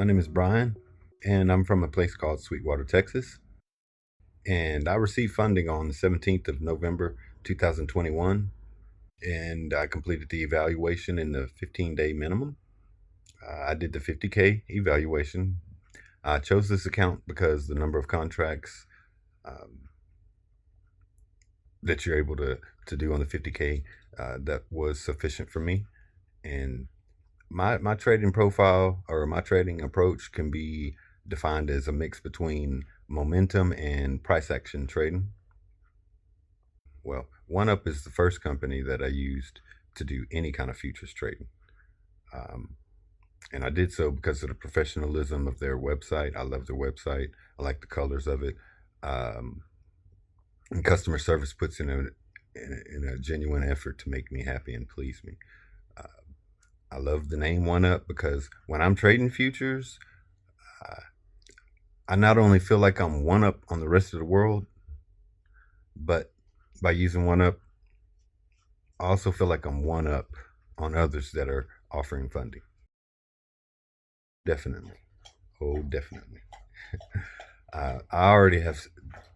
My name is Brian, and I'm from a place called Sweetwater, Texas. And I received funding on the 17th of November, 2021, and I completed the evaluation in the 15-day minimum. I did the 50K evaluation. I chose this account because the number of contracts um, that you're able to do on the 50K that was sufficient for me. And my trading profile or my trading approach can be defined as a mix between momentum and price action trading. Well, OneUp is the first company that I used to do any kind of futures trading. Um, and I did so because of the professionalism of their website. I love their website. I like the colors of it. Um, and customer service puts in a genuine effort to make me happy and please me. Uh, I love the name OneUp because when I'm trading futures, uh, I not only feel like I'm one up on the rest of the world, but by using OneUp, I also feel like I'm one up on others that are offering funding. Definitely. Oh, definitely. I already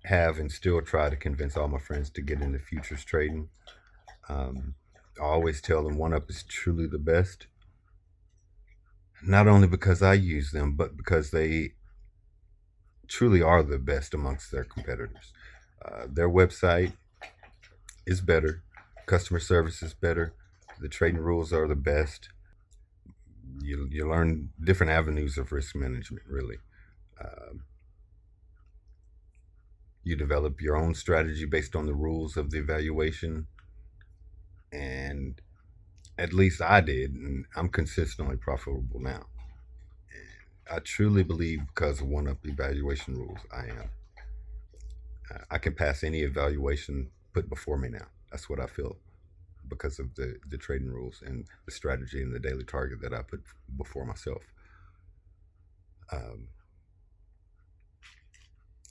have and still try to convince all my friends to get into futures trading. Um, I always tell them OneUp is truly the best, not only because I use them, but because they truly are the best amongst their competitors. Their website is better, customer service is better, the trading rules are the best. You learn different avenues of risk management, really. Um, you develop your own strategy based on the rules of the evaluation, and at least I did, and I'm consistently profitable now. I truly believe because of OneUp evaluation rules, I am. I can pass any evaluation put before me now. That's what I feel because of the trading rules and the strategy and the daily target that I put before myself. Um,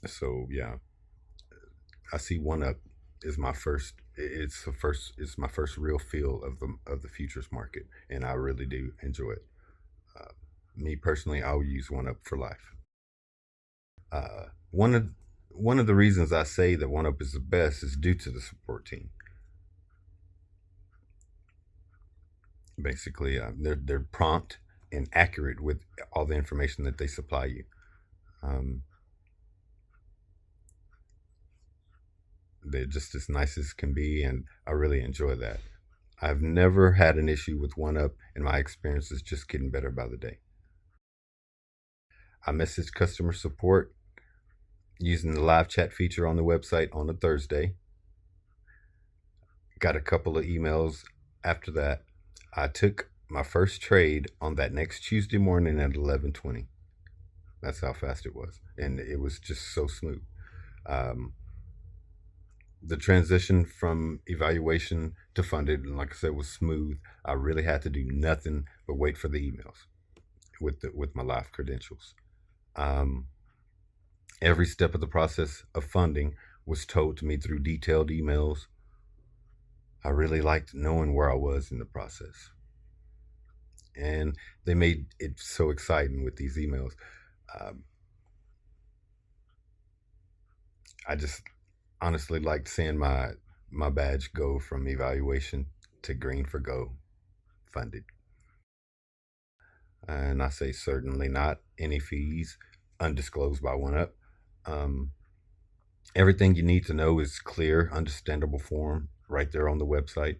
so yeah, I see OneUp is my first. It's my first real feel of the futures market, and I really do enjoy it. Uh, Me personally, I'll use OneUp for life. Uh, one of one of the reasons I say that OneUp is the best is due to the support team. Basically, they're prompt and accurate with all the information that they supply you. Um, they're just as nice as can be, and I really enjoy that. I've never had an issue with OneUp, and my experience is just getting better by the day. I messaged customer support using the live chat feature on the website on a Thursday. Got a couple of emails after that. I took my first trade on that next Tuesday morning at 11:20. That's how fast it was, and it was just so smooth. Um, the transition from evaluation to funded, and like I said, was smooth. I really had to do nothing but wait for the emails with my live credentials. Um, every step of the process of funding was told to me through detailed emails. I really liked knowing where I was in the process, and they made it so exciting with these emails. Um, I just honestly liked seeing my badge go from evaluation to green for go funded. And I say certainly not any fees undisclosed by OneUp. Um, Everything you need to know is clear, understandable form right there on the website.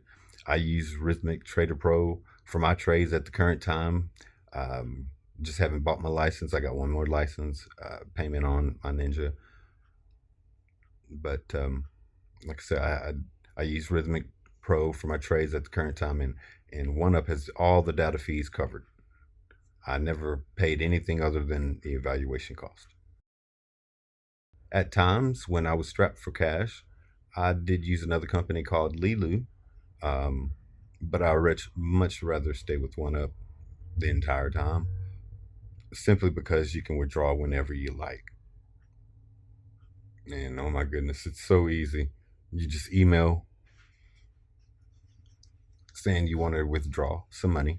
I use Rhythmic Trader Pro for my trades at the current time. Um, just haven't bought my license. I got one more license payment on my Ninja, but like I said, I use Rhythmic Pro for my trades at the current time, and OneUp has all the data fees covered. I never paid anything other than the evaluation cost. At times, when I was strapped for cash, I did use another company called Lilu, um, but I would much rather stay with OneUp the entire time, simply because you can withdraw whenever you like. And oh my goodness, it's so easy. You just email saying you want to withdraw some money,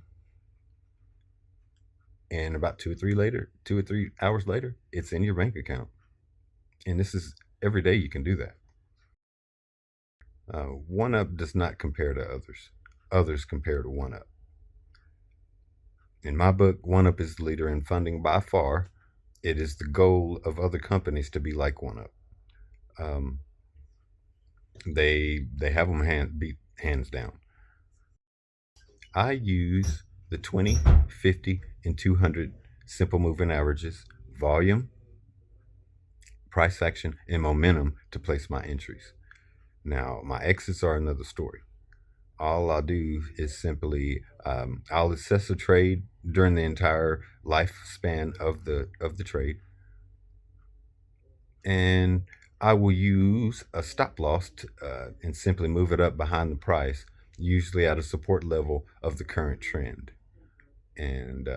and about 2 or 3 hours later, it's in your bank account. And this is every day you can do that. OneUp does not compare to others. Others compare to OneUp. In my book, OneUp is the leader in funding by far. It is the goal of other companies to be like OneUp. Um, they have them beat hands down. I use the 20, 50, and 200 simple moving averages, volume, price action, and momentum to place my entries. Now, my exits are another story. All I'll do is simply I'll assess a trade during the entire lifespan of the trade, and I will use a stop loss and simply move it up behind the price, usually at a support level of the current trend. And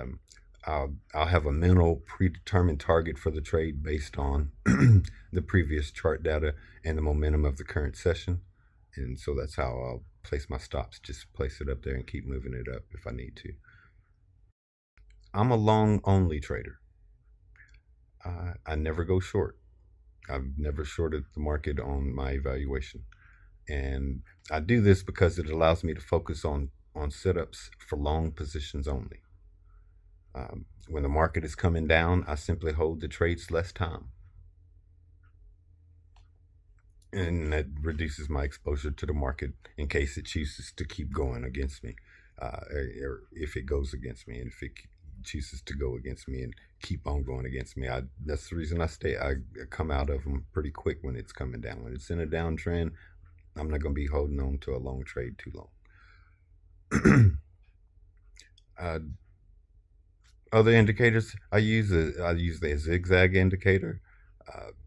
I'll have a mental predetermined target for the trade based on the previous chart data and the momentum of the current session. And so that's how I'll place my stops. Just place it up there and keep moving it up if I need to. I'm a long only trader. I never go short. I've never shorted the market on my evaluation. And I do this because it allows me to focus on setups for long positions only. When the market is coming down, I simply hold the trades less time. And that reduces my exposure to the market in case it chooses to keep going against me, or if it goes against me, and if it chooses to go against me and keep on going against me. That's the reason I come out of them pretty quick when it's coming down. When it's in a downtrend, I'm not going to be holding on to a long trade too long. Other indicators I use the zigzag indicator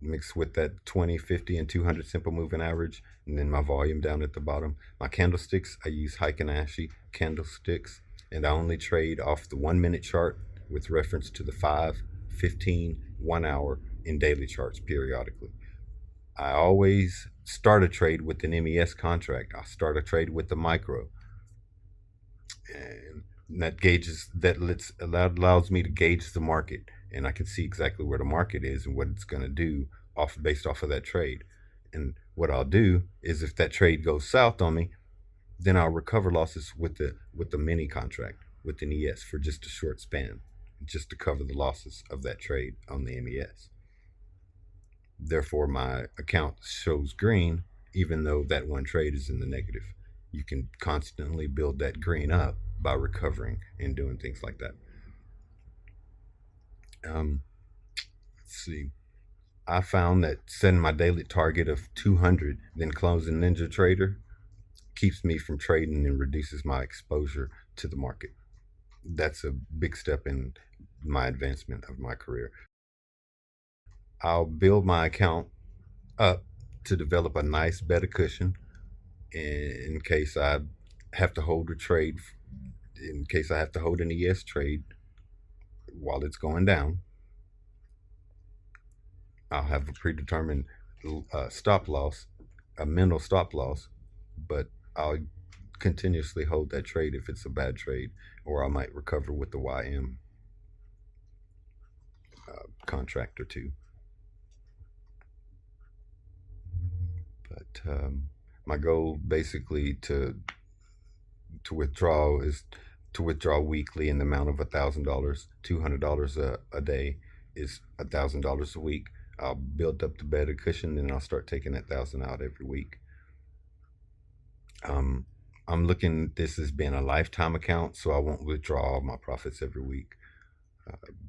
mixed with that 20, 50, and 200 simple moving average, and then my volume down at the bottom. My candlesticks, I use Heikin-Ashi candlesticks, and I only trade off the 1 minute chart with reference to the 5, 15, 1 hour, and daily charts periodically. I always start a trade with an MES contract. I start a trade with the micro, and that allows me to gauge the market, and I can see exactly where the market is and what it's going to do based off of that trade. And what I'll do is, if that trade goes south on me, then I'll recover losses with the mini contract with an ES for just a short span, just to cover the losses of that trade on the MES. Therefore, my account shows green, even though that one trade is in the negative. You can constantly build that green up by recovering and doing things like that. Let's see. I found that setting my daily target of 200, then closing Ninja Trader, keeps me from trading and reduces my exposure to the market. That's a big step in my advancement of my career. I'll build my account up to develop a nice beta cushion in case I have to hold a trade, in case I have to hold an ES trade while it's going down. I'll have a predetermined stop loss, a mental stop loss, but I'll continuously hold that trade if it's a bad trade, or I might recover with the YM contract or two. But my goal basically to withdraw is to withdraw weekly in the amount of $1,000. $200 a day is $1,000 a week. I'll build up the beta cushion, and I'll start taking that 1,000 out every week. I'm looking at this as being a lifetime account, so I won't withdraw all my profits every week,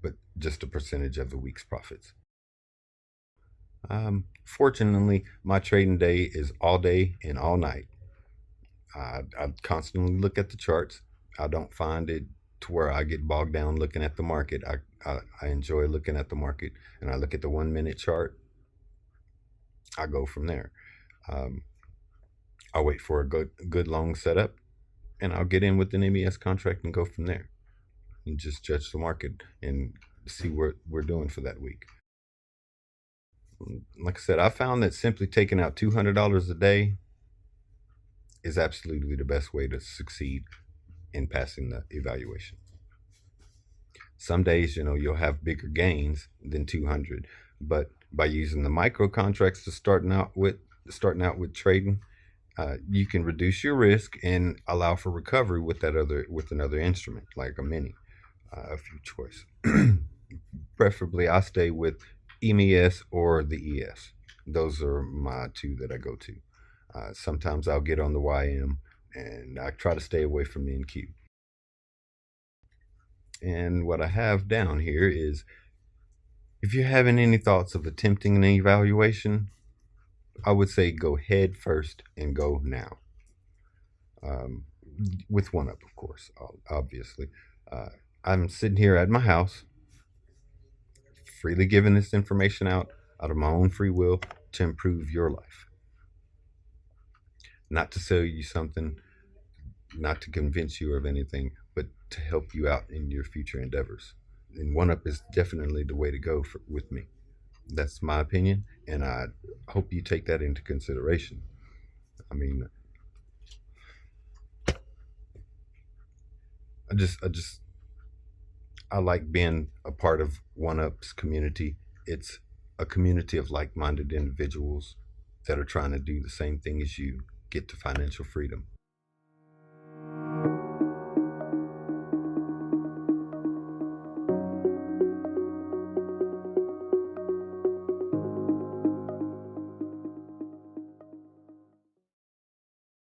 but just a percentage of the week's profits. Fortunately, my trading day is all day and all night. I constantly look at the charts. I don't find it to where I get bogged down looking at the market. I enjoy looking at the market, and I look at the 1 minute chart. I go from there. I'll wait for a good long setup, and I'll get in with an MES contract and go from there, and just judge the market and see what we're doing for that week. Like I said, I found that simply taking out $200 a day is absolutely the best way to succeed in passing the evaluation. Some days, you'll have bigger gains than 200, but by using the micro contracts to starting out with trading, you can reduce your risk and allow for recovery with another instrument like a mini, of your choice. Preferably, I stay with MES or the ES. Those are my two that I go to. Sometimes I'll get on the YM, and I try to stay away from the NQ. And what I have down here is, if you're having any thoughts of attempting an evaluation, I would say go head first and go now. Um, with OneUp, of course, obviously. Uh, I'm sitting here at my house, freely giving this information out of my own free will to improve your life. Not to sell you something, not to convince you of anything, but to help you out in your future endeavors. And OneUp is definitely the way to go with me. That's my opinion, and I hope you take that into consideration. I mean, I like being a part of OneUp's community. It's a community of like-minded individuals that are trying to do the same thing as you, get to financial freedom.